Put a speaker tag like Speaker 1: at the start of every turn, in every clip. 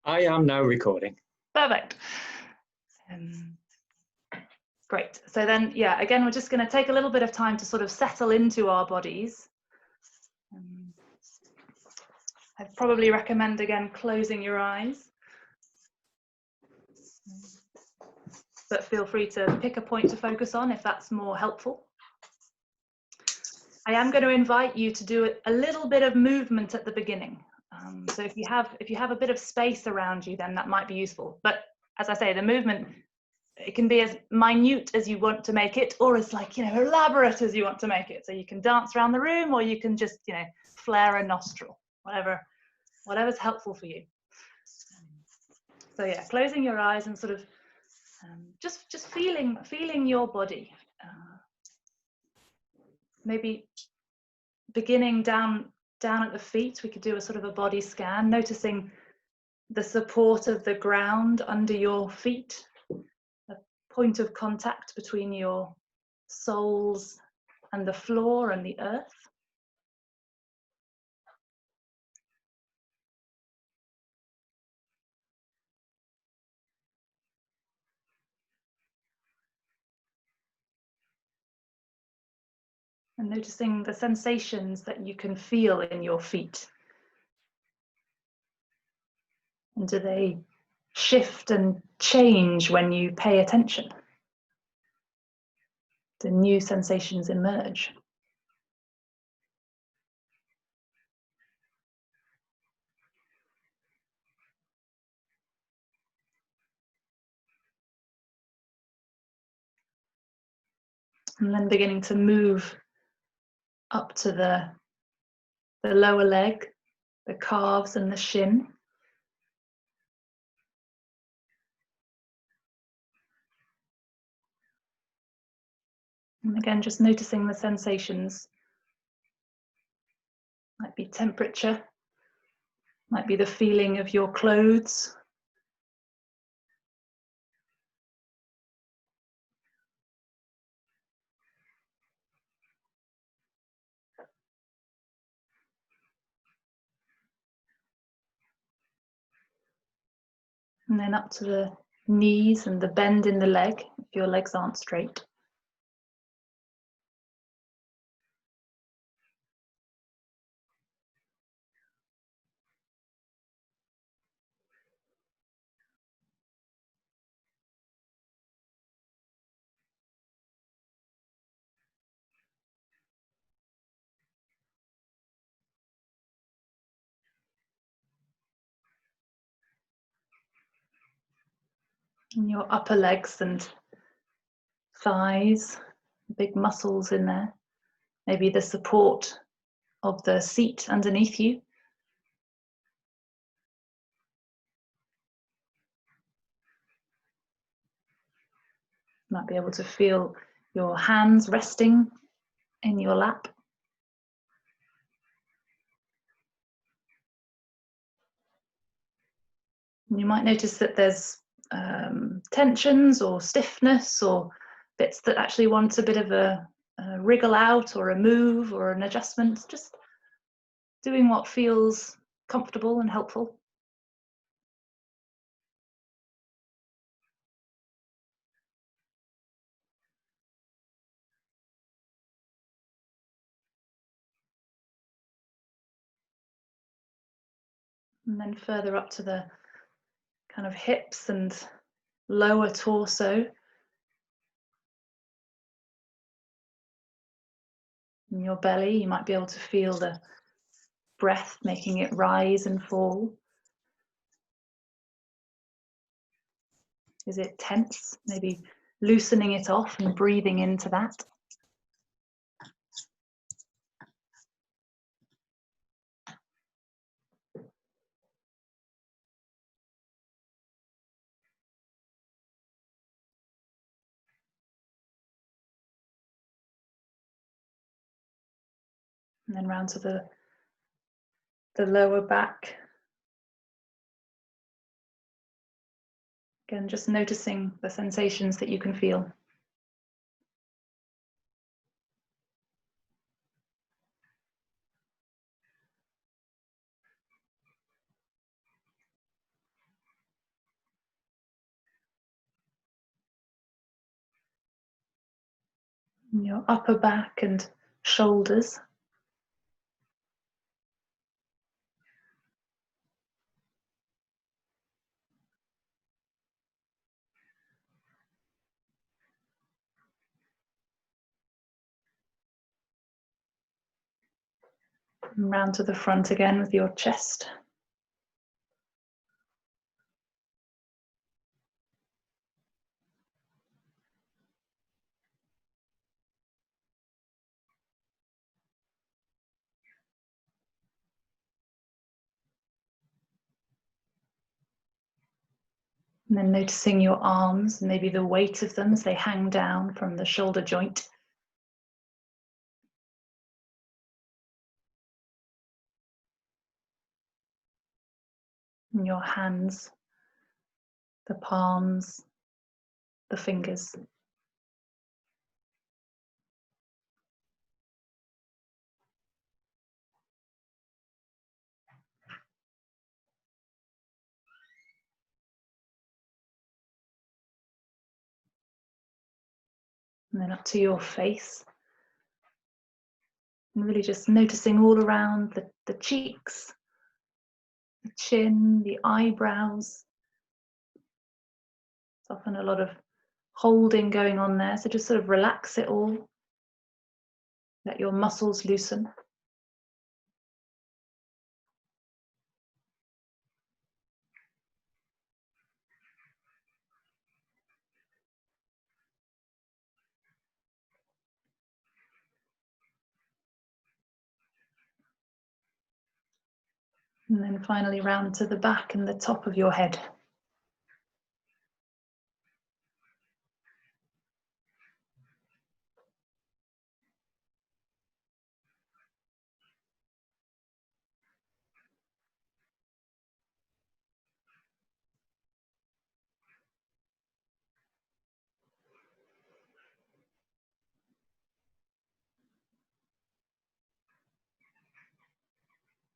Speaker 1: I am now recording.
Speaker 2: Perfect. Great. So then, yeah, again, we're just going to take a little bit of time to sort of settle into our bodies. I'd probably recommend, again, closing your eyes. But feel free to pick a point to focus on if that's more helpful. I am going to invite you to do a little bit of movement at the beginning. So if you have a bit of space around you, then that might be useful. But as I say, the movement, it can be as minute as you want to make it, or as elaborate as you want to make it. So you can dance around the room, or you can just flare a nostril, whatever's helpful for you. So yeah, closing your eyes and sort of just feeling your body. Maybe beginning down at the feet, we could do a sort of a body scan, noticing the support of the ground under your feet, a point of contact between your soles and the floor and the earth. And noticing the sensations that you can feel in your feet. And do they shift and change when you pay attention? Do new sensations emerge? And then beginning to move up to the lower leg, the calves and the shin. And again, just noticing the sensations. Might be temperature, might be the feeling of your clothes. And then up to the knees and the bend in the leg, if your legs aren't straight. And your upper legs and thighs, big muscles in there. Maybe the support of the seat underneath you. Might be able to feel your hands resting in your lap. And you might notice that there's tensions or stiffness or bits that actually want a bit of a wriggle out or a move or an adjustment. Just doing what feels comfortable and helpful. And then further up to the kind of hips and lower torso. In your belly, you might be able to feel the breath making it rise and fall. Is it tense? Maybe loosening it off and breathing into that. And then round to the lower back. Again, just noticing the sensations that you can feel. Your upper back and shoulders. And round to the front again with your chest. And then noticing your arms, maybe the weight of them as they hang down from the shoulder joint. And your hands, the palms, the fingers. And then up to your face. And really just noticing all around the cheeks, the chin, the eyebrows. There's often a lot of holding going on there, so just sort of relax it all. Let your muscles loosen. And then finally round to the back and the top of your head.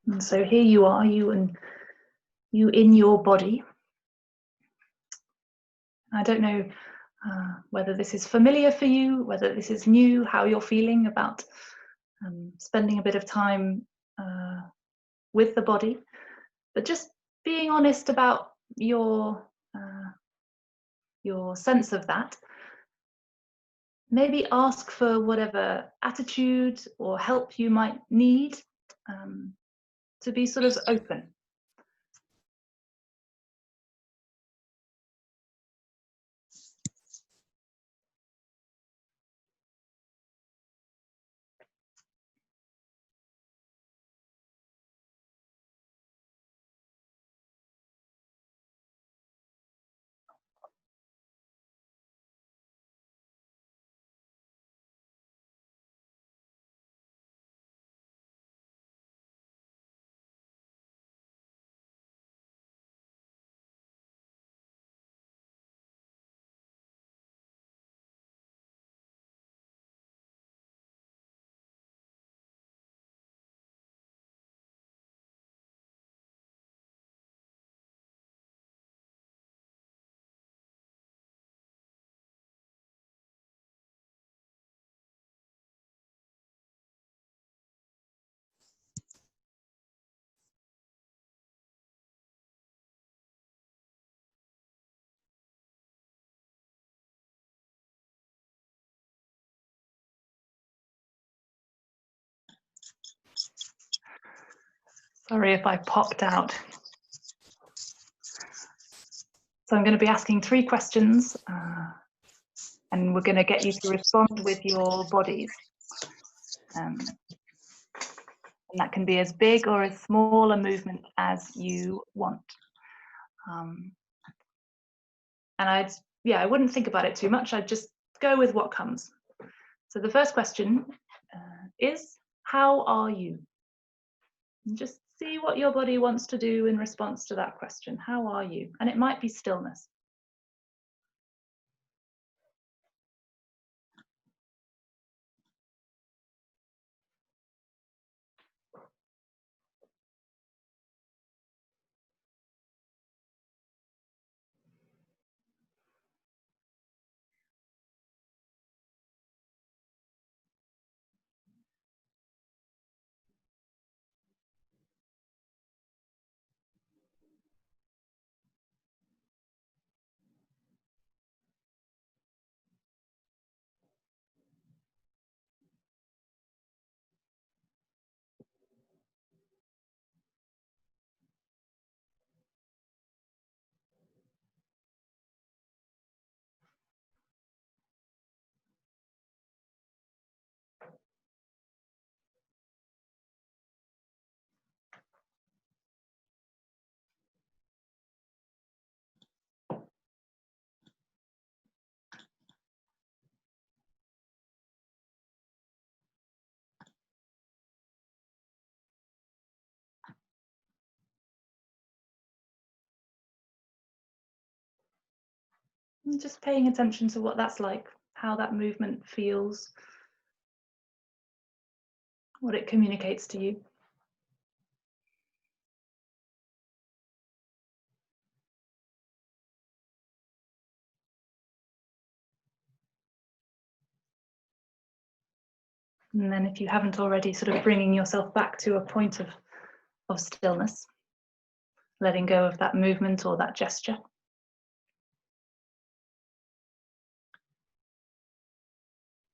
Speaker 2: And so here you are, you in your body. I don't know whether this is familiar for you, whether this is new, how you're feeling about spending a bit of time with the body, but just being honest about your sense of that. Maybe ask for whatever attitude or help you might need to be sort of open. Sorry if I popped out. So I'm going to be asking 3 questions and we're going to get you to respond with your bodies. And that can be as big or as small a movement as you want. And I wouldn't think about it too much. I'd just go with what comes. So the first question is, how are you? And just see what your body wants to do in response to that question. How are you? And it might be stillness. And just paying attention to what that's like, how that movement feels, what it communicates to you. And then if you haven't already, sort of bringing yourself back to a point of stillness, letting go of that movement or that gesture.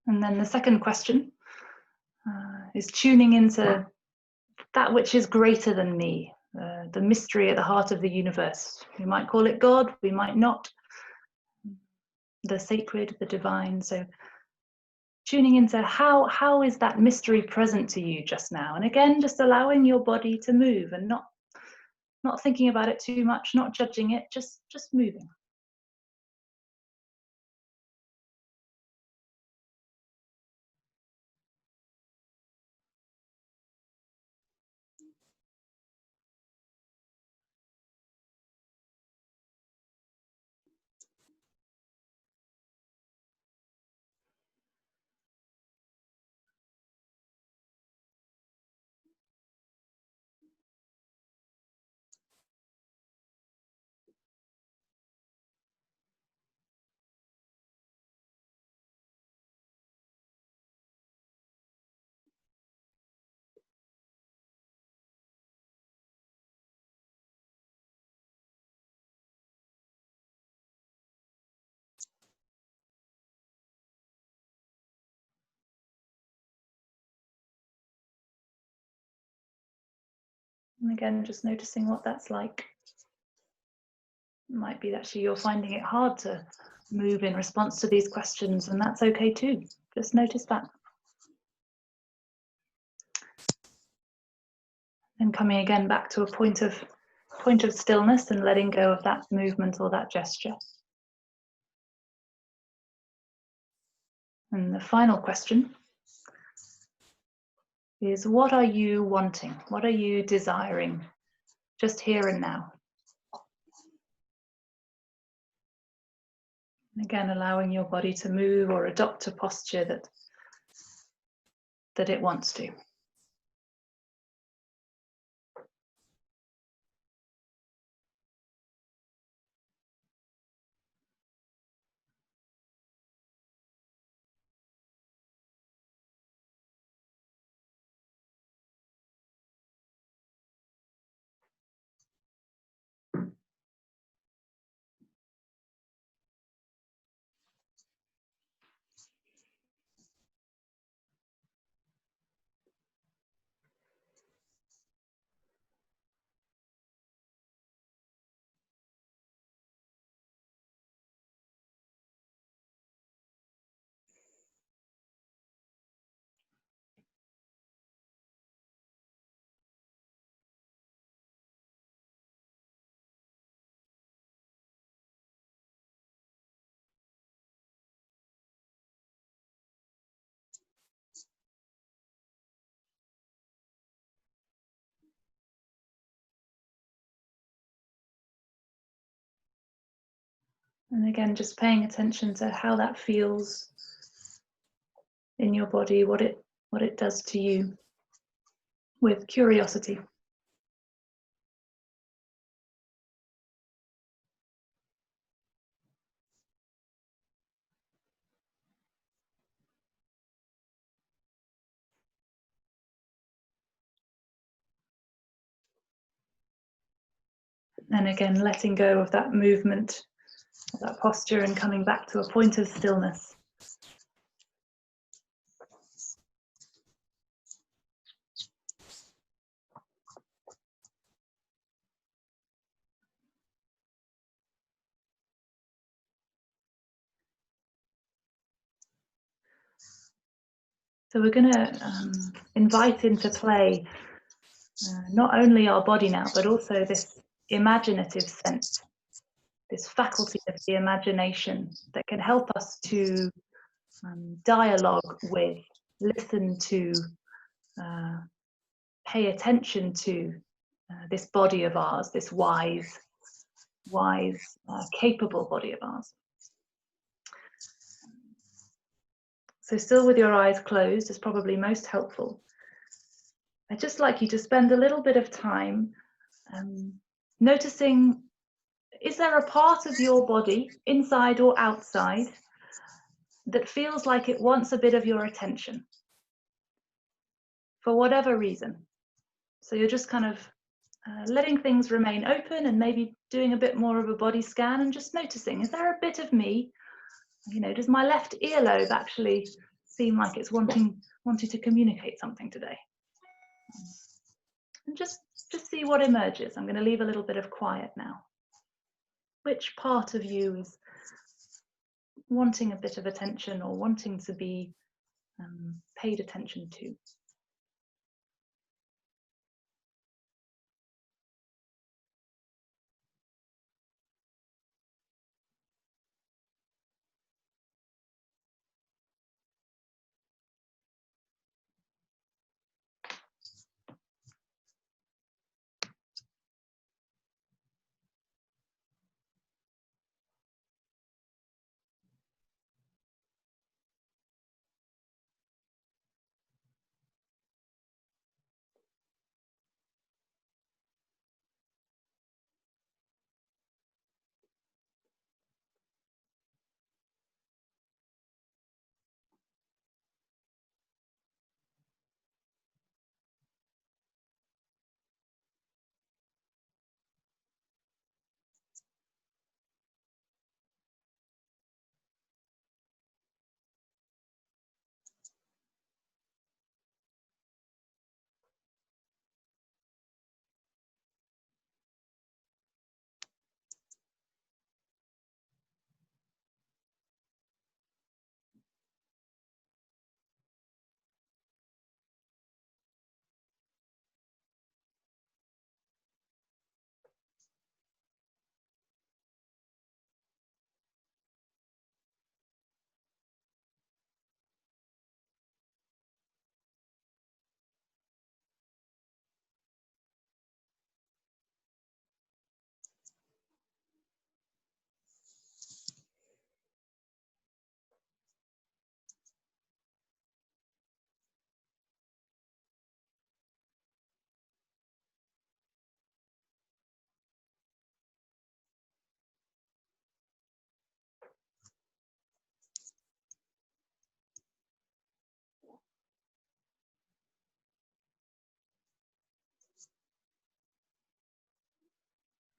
Speaker 2: And then the second question is tuning into that which is greater than me, the mystery at the heart of the universe. We might call it God, we might not. The sacred, the divine. So tuning into how is that mystery present to you just now? And again, just allowing your body to move and not thinking about it too much, not judging it, just moving. And again, just noticing what that's like. It might be that actually you're finding it hard to move in response to these questions, and that's okay too. Just notice that. And coming again back to a point of stillness and letting go of that movement or that gesture. And the final question is, what are you wanting? What are you desiring just here and now? And again, allowing your body to move or adopt a posture that it wants to. And again, just paying attention to how that feels in your body, what it does to you, with curiosity. And again, letting go of that movement, that posture, and coming back to a point of stillness. So we're going to invite into play not only our body now, but also this imaginative sense, this faculty of the imagination that can help us to dialogue with, listen to, pay attention to this body of ours, this wise, capable body of ours. So still with your eyes closed is probably most helpful. I'd just like you to spend a little bit of time noticing, is there a part of your body, inside or outside, that feels like it wants a bit of your attention for whatever reason? So you're just kind of letting things remain open and maybe doing a bit more of a body scan and just noticing, is there a bit of me, you know, does my left earlobe actually seem like it's wanting to communicate something today? And just see what emerges. I'm going to leave a little bit of quiet now. Which part of you is wanting a bit of attention or wanting to be paid attention to?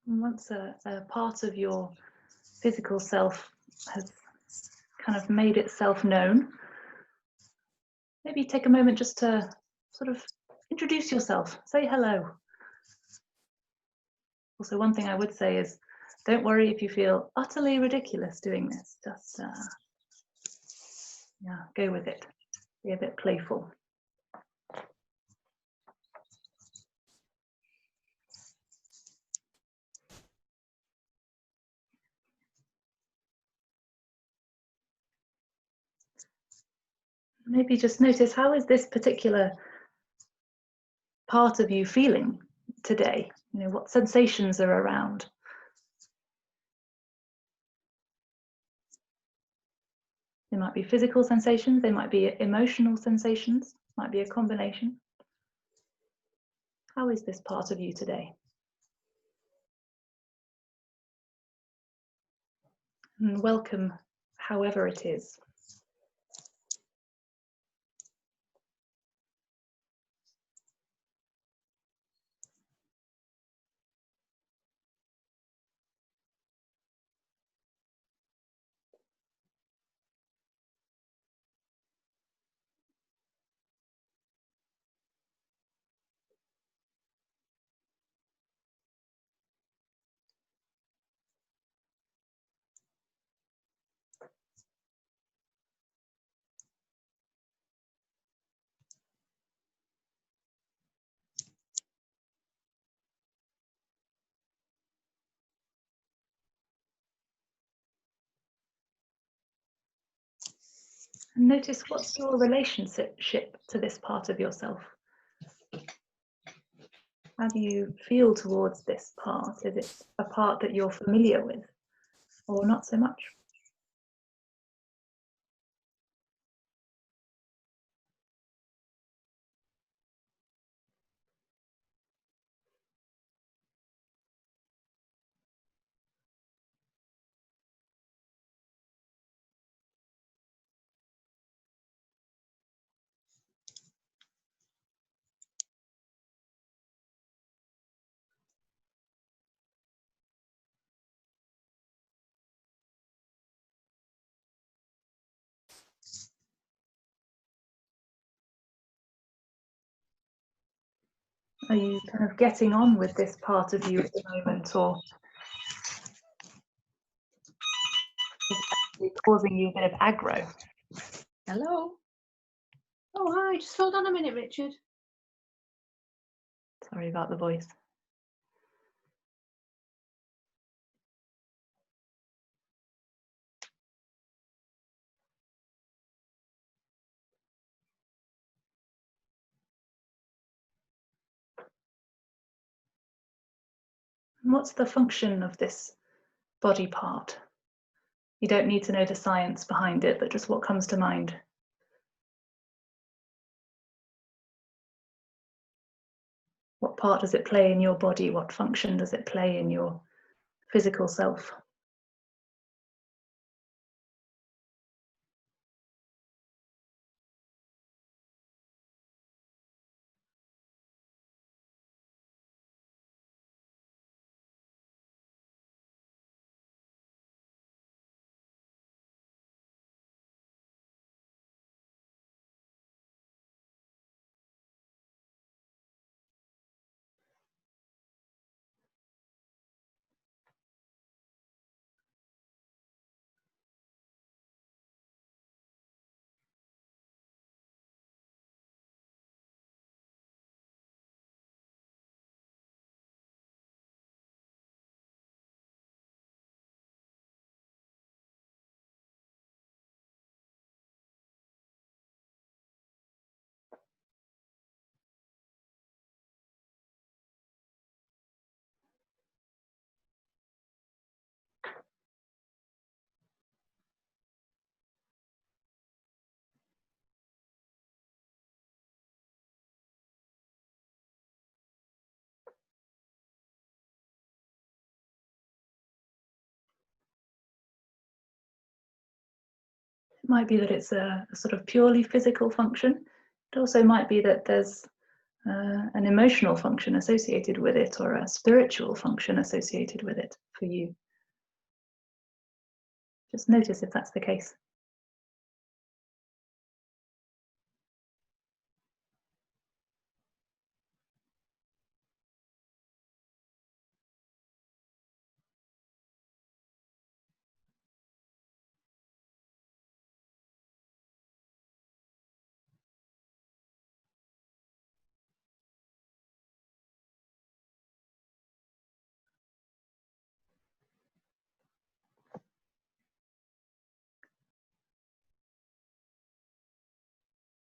Speaker 2: And once a part of your physical self has kind of made itself known, maybe take a moment just to sort of introduce yourself, say hello. Also, one thing I would say is, don't worry if you feel utterly ridiculous doing this. Just yeah, go with it. Be a bit playful. Maybe just notice, how is this particular part of you feeling today? You know, what sensations are around? They might be physical sensations, they might be emotional sensations, might be a combination. How is this part of you today? And welcome however it is. And notice, what's your relationship to this part of yourself? How do you feel towards this part? Is it a part that you're familiar with, or not so much? Are you kind of getting on with this part of you at the moment, or is it actually causing you a bit of aggro?
Speaker 1: Hello? Oh, hi. Just hold on a minute, Richard.
Speaker 2: Sorry about the voice. And what's the function of this body part? You don't need to know the science behind it, but just what comes to mind. What part does it play in your body? What function does it play in your physical self? It might be that it's a sort of purely physical function. It also might be that there's an emotional function associated with it, or a spiritual function associated with it for you. Just notice if that's the case.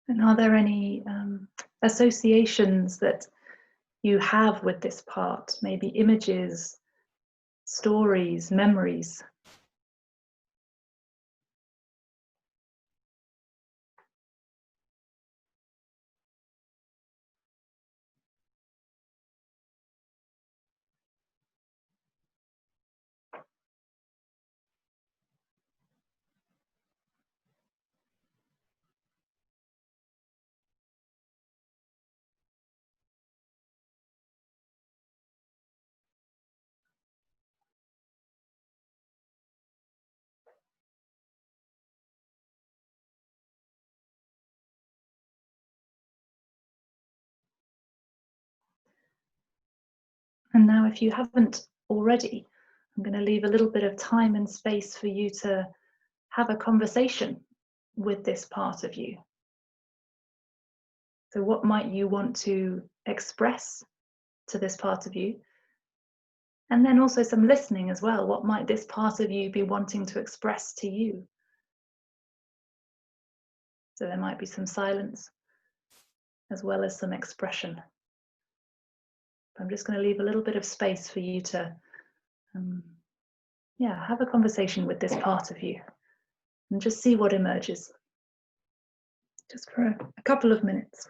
Speaker 2: And are there any associations that you have with this part? Maybe images, stories, memories? And now, if you haven't already, I'm going to leave a little bit of time and space for you to have a conversation with this part of you. So, what might you want to express to this part of you? And then also some listening as well. What might this part of you be wanting to express to you? So, there might be some silence as well as some expression. I'm just going to leave a little bit of space for you to have a conversation with this part of you and just see what emerges, just for a couple of minutes.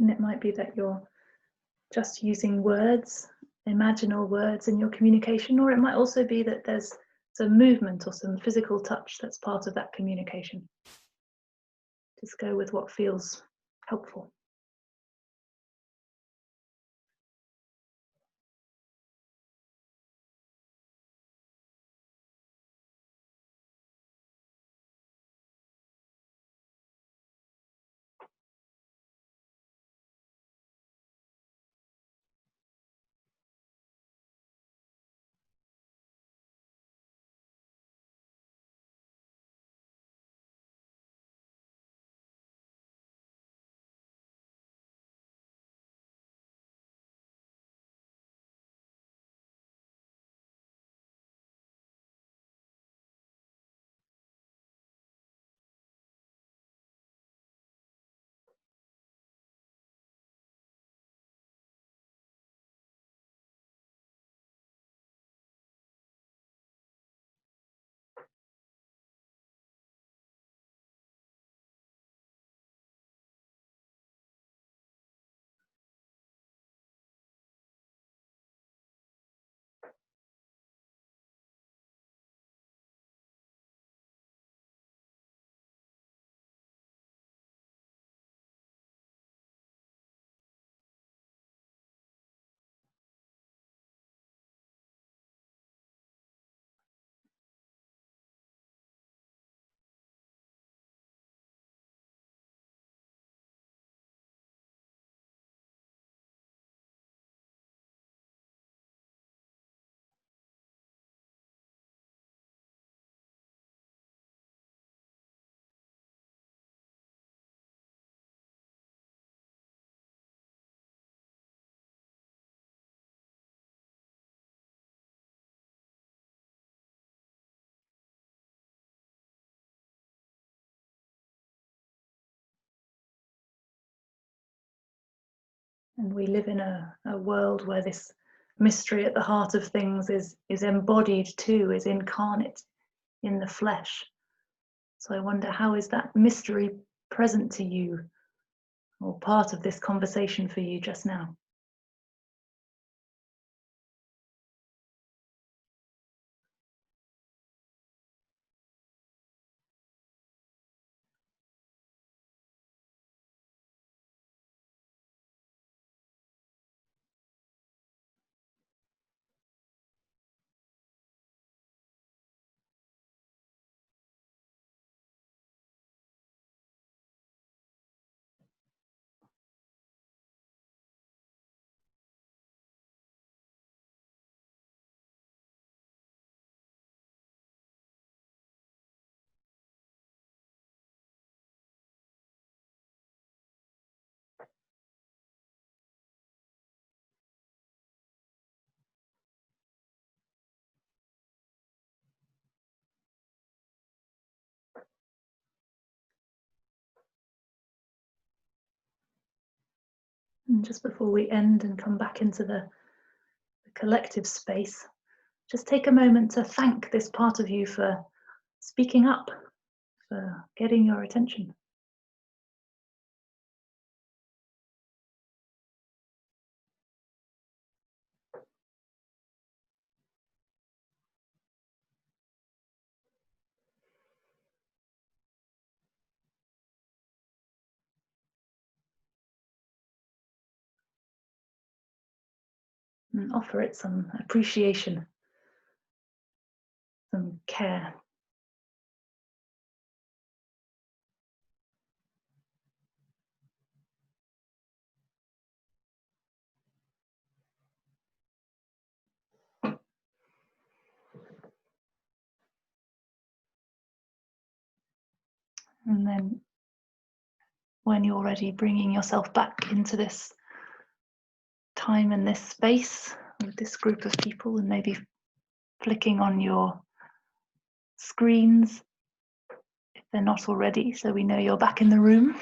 Speaker 2: And it might be that you're just using words, imaginal words in your communication, or it might also be that there's some movement or some physical touch that's part of that communication. Just go with what feels helpful. And we live in a world where this mystery at the heart of things is embodied too, is incarnate in the flesh. So I wonder, how is that mystery present to you, or part of this conversation for you just now? And just before we end and come back into the collective space, just take a moment to thank this part of you for speaking up, for getting your attention. And offer it some appreciation, some care. And then when you're ready, bringing yourself back into this time and this space with this group of people, and maybe flicking on your screens if they're not already, so we know you're back in the room.